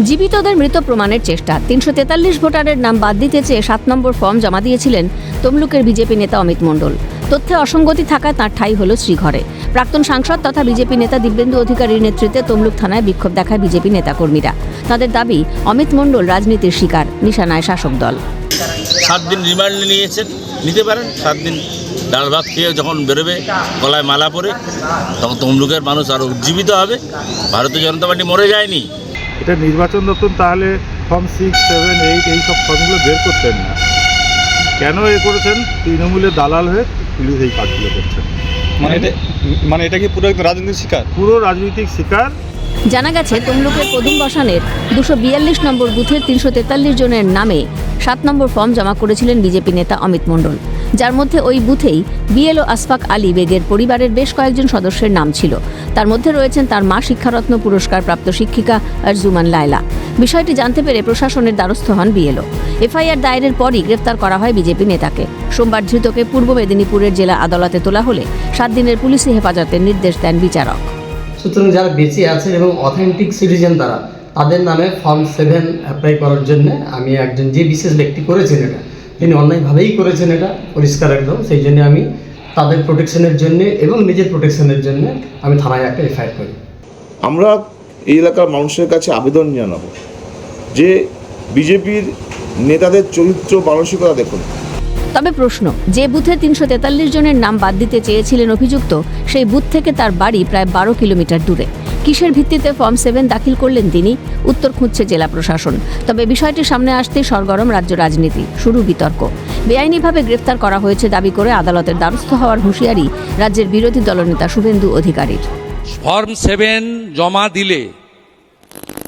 জীবিতদের মৃত প্রমাণের চেষ্টা। ৩৪৩ ভোটারের নাম বাদ দিতে চেয়ে ৭ নম্বর ফর্ম জমা দিয়েছিলেন তমলুকের বিজেপি নেতা অমিত মণ্ডল। তথ্যে অসঙ্গতি থাকায় তাঁর ঠাঁই হল শ্রীঘরে। প্রাক্তন সাংসদ তথা বিজেপি নেতা দিব্যেন্দু অধিকারীর নেতৃত্বে তমলুক থানায় বিক্ষোভ দেখায় বিজেপি নেতাকর্মীরা। তাদের দাবি, অমিত মণ্ডল রাজনীতির শিকার, নিশানায় শাসক দল। 7 দিন রিমান্ড নিয়েছেন, নিতে পারেন। 7 দিন ডাল ভাত খেয়ে যখন বেরোবে, গলায় মালা পরে, তখন তমলুকের মানুষ আরও উজ্জীবিত হবে। ভারতীয় জনতা পার্টি মরে যায়নি। এটা নির্বাচন দপ্তর তাহলে ফর্ম 6, 7, 8 এই সব ফর্মগুলো বের করতেন না। কেন করেছেন? তৃণমূলের দালাল হয়ে পুলিশ এই কাজগুলো করছেন। মানে এটা কি পুরো রাজনীতির শিকার? পুরো রাজনৈতিক শিকার। জানা গেছে, তমলুকের কদুম বসানের 242 নম্বর বুথের 343 জনের নামে 7 নম্বর ফর্ম জমা করেছিলেন বিজেপি নেতা অমিত মণ্ডল, যার মধ্যে ওই বুথেই বিএলও আশফাক আলী বেগের পরিবারের বেশ কয়েকজন সদস্যের নাম ছিল। তার মধ্যে রয়েছেন তার মা শিক্ষারত্ন পুরস্কার প্রাপ্ত শিক্ষিকা আরজুমান লায়লা। বিষয়টি জানতে পেরে প্রশাসনের দ্বারস্থ হন বিএলও। এফআইআর দায়েরের পরই গ্রেফতার করা হয় বিজেপি নেতাকে। সোমবার ধৃতকে পূর্ব মেদিনীপুরের জেলা আদালতে তোলা হলে 7 দিনের পুলিশি হেফাজতের নির্দেশ দেন বিচারক। সুতরাং যারা বেঁচে আছেন এবং অথেন্টিক সিটিজেন তাদের নামে ফর্ম 7 অ্যাপ্লাই করার জন্য আমি একজন যে বিশেষ ব্যক্তি করেছেন এটা, তিনি অন্যায়ভাবেই করেছেন, এটা পরিষ্কার একদম। সেই জন্য আমি তাদের প্রোটেকশনের জন্য এবং নিজের প্রোটেকশনের জন্য আমি থানায় একটা এফআইআর করি। আমরা এই এলাকার মানুষের কাছে আবেদন জানাবো যে বিজেপির নেতাদের চরিত্র মানসিকতা দেখুন। তবে প্রশ্ন, যে বুথে 343 জনের নাম বাদ দিতে চেয়েছিলেন অভিযুক্ত, সেই বুথ থেকে তার বাড়ি প্রায় 12 কিলোমিটার দূরে। কিসের ভিত্তিতে ফর্ম 7 দাখিল করলেন তিনি? উত্তর খুঁজছে জেলা প্রশাসন। তবে বিষয়টি সামনে আসতে সরগরম রাজ্য রাজনীতি, শুরু বিতর্ক। বেআইনিভাবে গ্রেফতার করা হয়েছে দাবি করে আদালতের দ্বারস্থ হওয়ার হুঁশিয়ারি রাজ্যের বিরোধী দলনেতা শুভেন্দু অধিকারীর। ফর্ম 7 জমা দিলে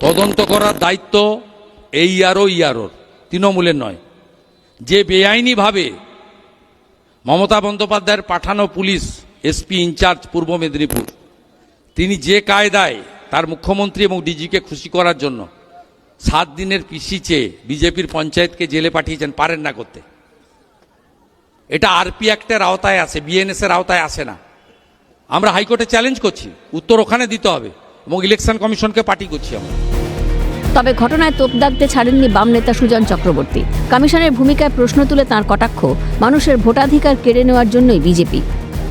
তদন্ত করার দায়িত্ব এই ইয়ারোর তৃণমূলের নয়। যে বেআইনিভাবে মমতা বন্দ্যোপাধ্যায়ের পাঠানো পুলিশ এসপি ইনচার্জ পূর্ব মেদিনীপুর, তিনি যে কায়দায় তার মুখ্যমন্ত্রী এবং ডিজিকে খুশি করার জন্য 7 দিনের পিসি চেয়ে বিজেপির পঞ্চায়েতকে জেলে পাঠিয়েছেন, পারেন না করতে। এটা আরপি অ্যাক্টের আওতায় আসে, বিএনএস এর আওতায় আসে না। আমরা হাইকোর্টে চ্যালেঞ্জ করছি, উত্তর ওখানে দিতে হবে এবং ইলেকশন কমিশনকে পার্টি করছি আমরা। তবে ঘটনায় তোপ দাগতে ছাড়েননি বাম নেতা সুজন চক্রবর্তী। কমিশনের ভূমিকায় প্রশ্ন তুলে তাঁর কটাক্ষ, মানুষের ভোটাধিকার কেড়ে নেওয়ার জন্যই বিজেপি।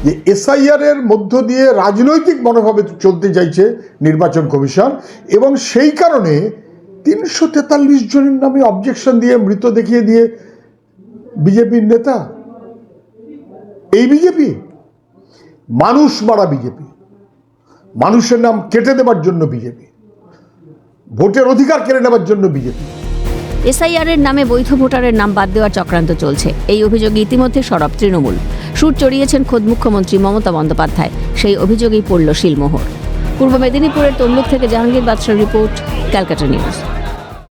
যে এসআইআর এর মধ্য দিয়ে রাজনৈতিক মনোভাবে চলতে চাইছে নির্বাচন কমিশন, এবং সেই কারণে 343 জনের নামে অবজেকশন দিয়ে মৃত দেখিয়ে দিয়ে বিজেপির নেতা, এই বিজেপি মানুষ মারা বিজেপি, মানুষের নাম কেটে দেওয়ার জন্য বিজেপি, ভোটের অধিকার কেড়ে নেওয়ার জন্য বিজেপি। এসআইআর এর নামে বৈধ ভোটারের নাম বাদ দেওয়ার চক্রান্ত চলছে, এই অভিযোগে ইতিমধ্যে সরব তৃণমূল। সুর চড়িয়েছেন খোদ মুখ্যমন্ত্রী মমতা বন্দ্যোপাধ্যায়। সেই অভিযোগেই পড়ল শিলমোহর। পূর্ব মেদিনীপুরের তমলুক থেকে জাহাঙ্গীর বাদশার রিপোর্ট, ক্যালকাটা নিউজ।